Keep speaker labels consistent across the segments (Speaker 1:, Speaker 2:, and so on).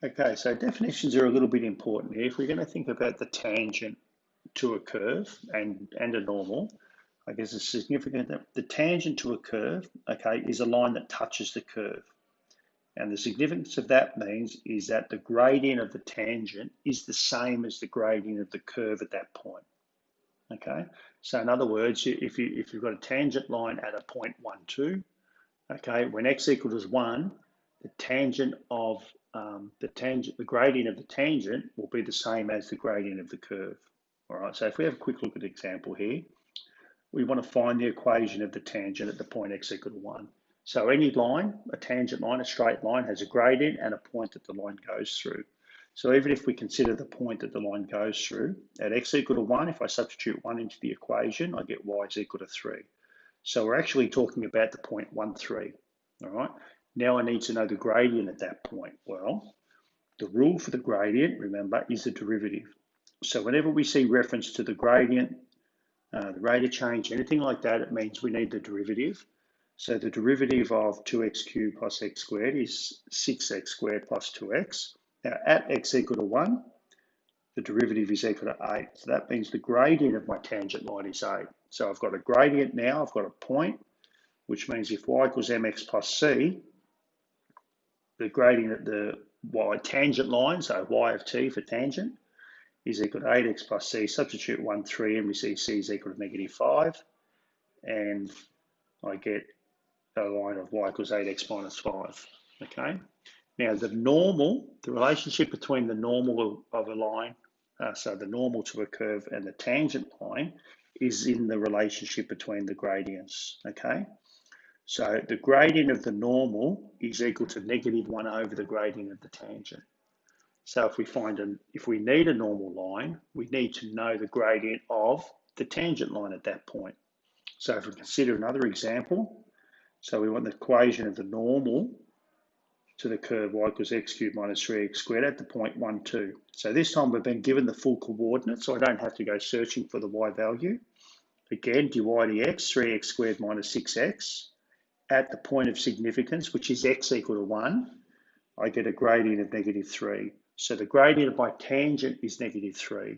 Speaker 1: Okay, so definitions are a little bit important here. If we're going to think about the tangent to a curve and a normal, I guess it's significant that the tangent to a curve, okay, is a line that touches the curve. And the significance of that means is that the gradient of the tangent is the same as the gradient of the curve at that point. Okay, so in other words, if you've got a tangent line at a point 1, 2, okay, when x equals 1, the tangent of the gradient of the tangent will be the same as the gradient of the curve. All right, so if we have a quick look at the example here, we want to find the equation of the tangent at the point x equal to 1. So any line, a tangent line, a straight line, has a gradient and a point that the line goes through. So even if we consider the point that the line goes through, at x equal to 1, if I substitute 1 into the equation, I get y is equal to 3. So we're actually talking about the point 1, 3. All right. Now I need to know the gradient at that point. Well, the rule for the gradient, remember, is the derivative. So whenever we see reference to the gradient, the rate of change, anything like that, it means we need the derivative. So the derivative of 2x cubed plus x squared is 6x squared plus 2x. Now at x equal to 1, the derivative is equal to 8. So that means the gradient of my tangent line is 8. So I've got a gradient now, I've got a point, which means if y equals mx plus c, the gradient at the y tangent line, so y of t for tangent, is equal to 8x plus c. Substitute 1, 3, and we see c is equal to -5. And I get a line of y equals 8x minus 5. Okay. Now the normal, the relationship between the normal of a line, so the normal to a curve and the tangent line, is in the relationship between the gradients. Okay. So the gradient of the normal is equal to -1 over the gradient of the tangent. So if we need a normal line, we need to know the gradient of the tangent line at that point. So if we consider another example, so we want the equation of the normal to the curve y equals x cubed minus 3x squared at the point 1, 2. So this time we've been given the full coordinates, so I don't have to go searching for the y value. Again, dy dx, 3x squared minus 6x. At the point of significance, which is x equal to 1, I get a gradient of -3. So the gradient of my tangent is -3.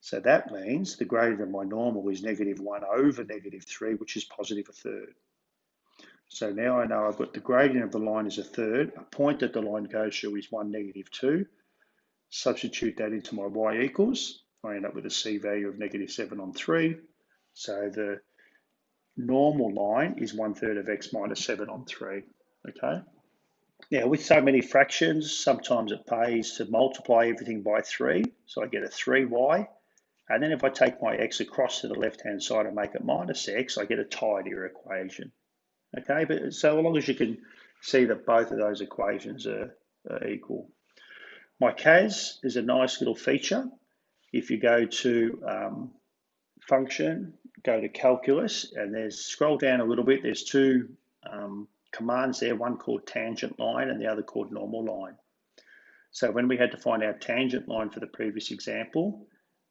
Speaker 1: So that means the gradient of my normal is -1 over -3, which is positive a third. So now I know I've got the gradient of the line is a third. A point that the line goes through is 1, -2. Substitute that into my y equals. I end up with a c value of -7 on 3. So the normal line is 1/3 of x minus 7 on 3. Okay. Now with so many fractions, sometimes it pays to multiply everything by 3. So I get a 3y. And then if I take my x across to the left-hand side and make it minus x, I get a tidier equation. Okay, but so long as you can see that both of those equations are equal. My CAS is a nice little feature. If you go to function, go to calculus, and there's scroll down a little bit. There's two commands there, one called tangent line and the other called normal line. So when we had to find our tangent line for the previous example,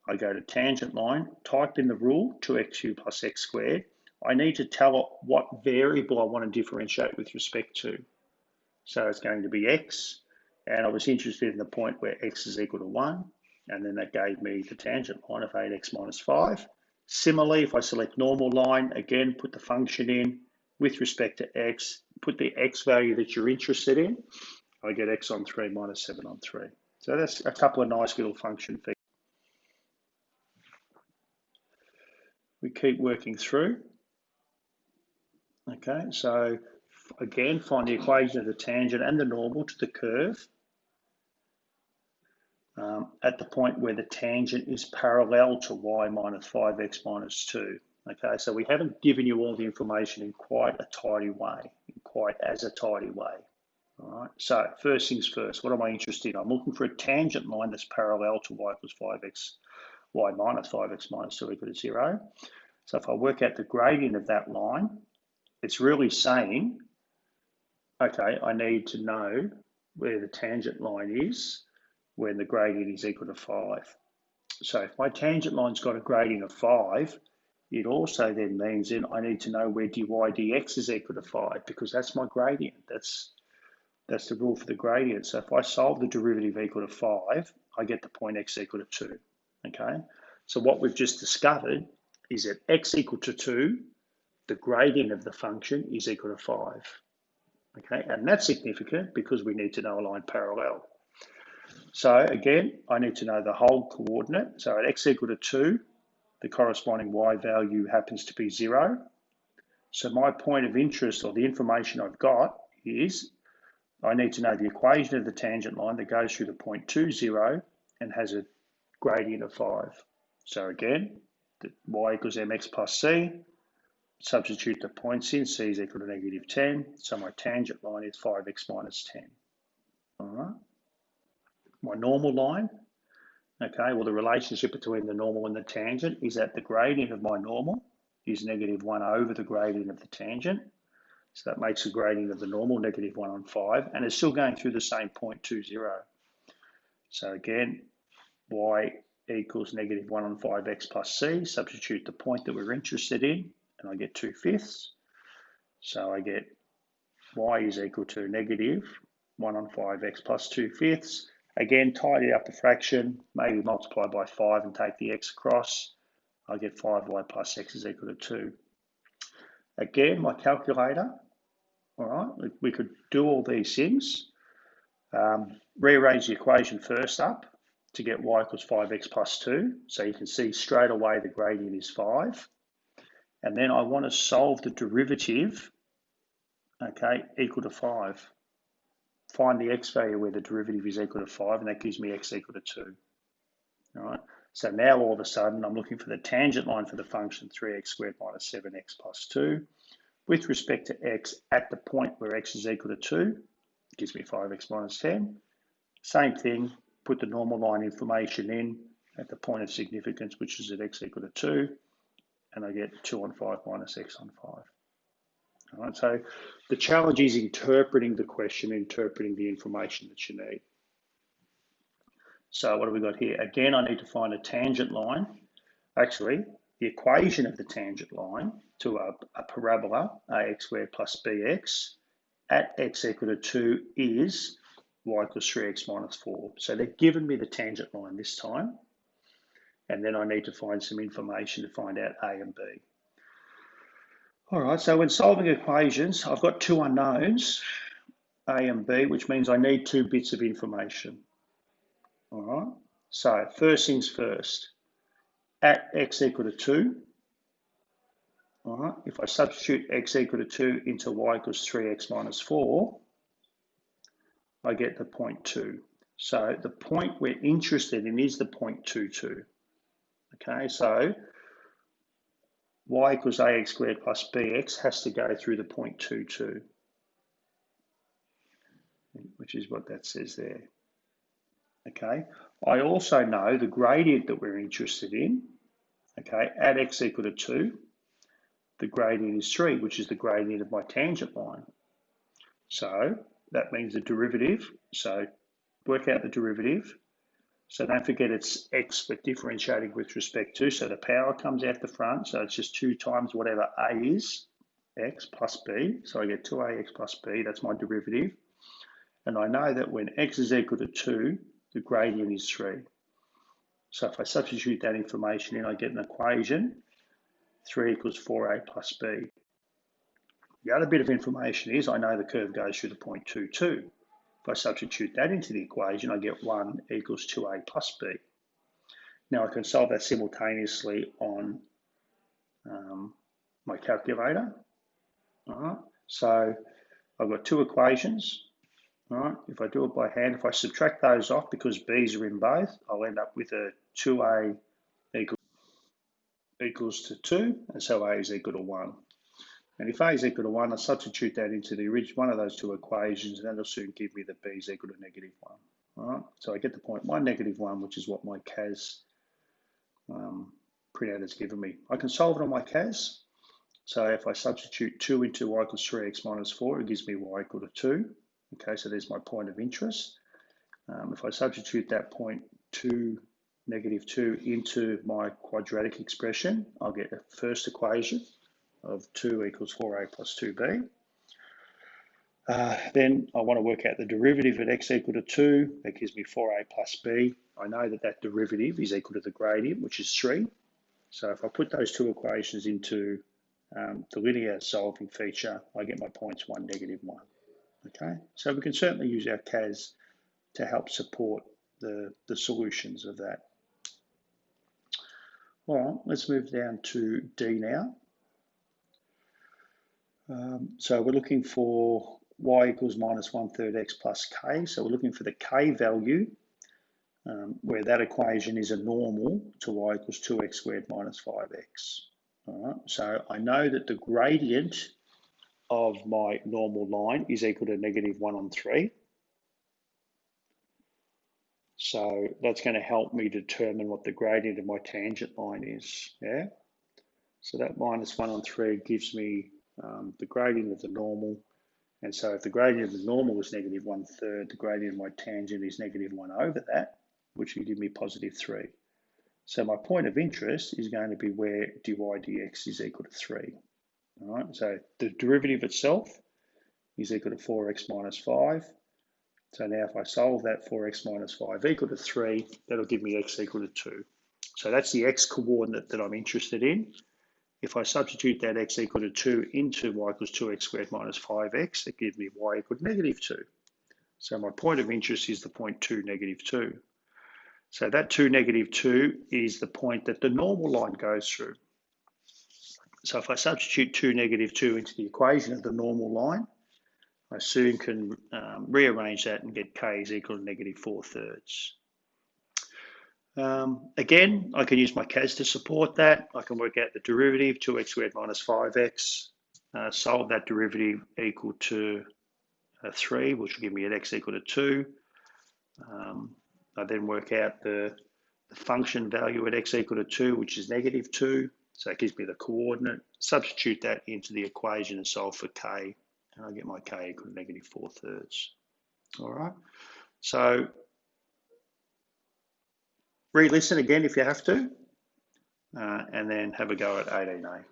Speaker 1: I go to tangent line, type in the rule 2x cubed plus x squared. I need to tell it what variable I want to differentiate with respect to. So it's going to be x, and I was interested in the point where x is equal to 1, and then that gave me the tangent line of 8x minus 5. Similarly, if I select normal line, again, put the function in with respect to x, put the x value that you're interested in, I get x on 3 minus 7 on 3. So that's a couple of nice little function features. We keep working through. Okay, so again, find the equation of the tangent and the normal to the curve at the point where the tangent is parallel to y minus 5x minus 2. Okay, so we haven't given you all the information in quite a tidy way, All right, so first things first, what am I interested in? I'm looking for a tangent line that's parallel to y equals 5x, y minus 5x minus 2 equal to 0. So if I work out the gradient of that line, it's really saying, okay, I need to know where the tangent line is when the gradient is equal to 5. So if my tangent line's got a gradient of 5, it also then means then I need to know where dy dx is equal to 5, because that's my gradient. That's That's the rule for the gradient. So if I solve the derivative equal to 5, I get the point x equal to 2. Okay, so what we've just discovered is that x equal to 2, the gradient of the function is equal to 5. Okay, and that's significant because we need to know a line parallel. So again, I need to know the whole coordinate. So at x equal to 2, the corresponding y value happens to be 0. So my point of interest, or the information I've got, is I need to know the equation of the tangent line that goes through the point 2, 0 and has a gradient of 5. So again, y equals mx plus c. Substitute the points in, c is equal to negative 10. So my tangent line is 5x minus 10. All right. My normal line, okay, well, the relationship between the normal and the tangent is that the gradient of my normal is negative 1 over the gradient of the tangent. So that makes the gradient of the normal negative 1 on 5, and it's still going through the same point 2, 0. So again, y equals negative 1 on 5x plus c. Substitute the point that we're interested in, and I get 2/5. So I get y is equal to negative 1 on 5x plus 2/5. Again, tidy up the fraction, maybe multiply by 5 and take the x across. I get 5y plus x is equal to 2. Again, my calculator, all right, we could do all these things. Rearrange the equation first up to get y equals 5x plus 2. So you can see straight away the gradient is 5. And then I want to solve the derivative, okay, equal to 5. Find the x value where the derivative is equal to 5, and that gives me x equal to 2. All right. So now all of a sudden I'm looking for the tangent line for the function 3x squared minus 7x plus 2 with respect to x at the point where x is equal to 2. It gives me 5x minus 10. Same thing, put the normal line information in at the point of significance, which is at x equal to 2, and I get 2 on 5 minus x on 5. All right, so the challenge is interpreting the question, interpreting the information that you need. So what have we got here? Again, I need to find a tangent line. Actually, the equation of the tangent line to a parabola, ax squared plus bx, at x equal to 2 is y equals 3x minus 4. So they've given me the tangent line this time. And then I need to find some information to find out a and b. All right, so when solving equations, I've got two unknowns, a and b, which means I need 2 bits of information. All right, so first things first, at x equal to 2, all right, if I substitute x equal to 2 into y equals 3x minus 4, I get the point 2. So the point we're interested in is the point 2, 2. Okay, so y equals ax squared plus bx has to go through the point 2, 2, which is what that says there. Okay, I also know the gradient that we're interested in, okay, at x equal to 2, the gradient is 3, which is the gradient of my tangent line. So that means the derivative, so work out the derivative. So don't forget it's x but differentiating with respect to, so the power comes out the front, so it's just 2 times whatever a is, x plus b, so I get 2ax plus b, that's my derivative. And I know that when x is equal to 2, the gradient is 3. So if I substitute that information in, I get an equation, 3 equals 4a plus b. The other bit of information is I know the curve goes through the point 2, 2. If I substitute that into the equation, I get 1 equals 2a plus b. Now I can solve that simultaneously on my calculator. All right, so I've got 2 equations. All right, if I do it by hand, if I subtract those off because b's are in both, I'll end up with a 2a equals to 2, and so a is equal to 1. And if a is equal to 1, I substitute that into the original one of those 2 equations, and that'll soon give me that b is equal to negative 1. All right, so I get the point 1, negative 1, which is what my CAS printout has given me. I can solve it on my CAS. So if I substitute 2 into y equals 3x minus 4, it gives me y equal to 2. Okay, so there's my point of interest. If I substitute that point 2, negative 2 into my quadratic expression, I'll get the first equation of 2 equals 4a plus 2b. Then I want to work out the derivative at x equal to 2. That gives me 4a plus b. I know that that derivative is equal to the gradient, which is 3. So if I put those two equations into the linear solving feature, I get my points 1, -1. Okay, so we can certainly use our CAS to help support the solutions of that. All right, let's move down to D now. So we're looking for y equals minus 1/3 x plus k. So we're looking for the k value where that equation is a normal to y equals 2x squared minus 5x. All right, so I know that the gradient of my normal line is equal to -1/3. So that's going to help me determine what the gradient of my tangent line is. Yeah. So that -1/3 gives me the gradient of the normal. And so if the gradient of the normal is -1/3, the gradient of my tangent is -1 over that, which will give me +3. So my point of interest is going to be where dy dx is equal to 3. All right, so the derivative itself is equal to 4x minus 5. So now if I solve that 4x minus 5 equal to 3, that'll give me x equal to 2. So that's the x coordinate that I'm interested in. If I substitute that x equal to 2 into y equals 2x squared minus 5x, it gives me y equal to -2. So my point of interest is the point 2, -2. So that 2, -2 is the point that the normal line goes through. So if I substitute 2, -2 into the equation of the normal line, I soon can rearrange that and get k is equal to -4/3. Again, I can use my CAS to support that. I can work out the derivative, 2x squared minus 5x, solve that derivative equal to 3, which will give me an x equal to 2. I then work out the function value at x equal to 2, which is -2. So it gives me the coordinate. Substitute that into the equation and solve for k, and I get my k equal to -4/3. All right. So re-listen again if you have to, and then have a go at 18A.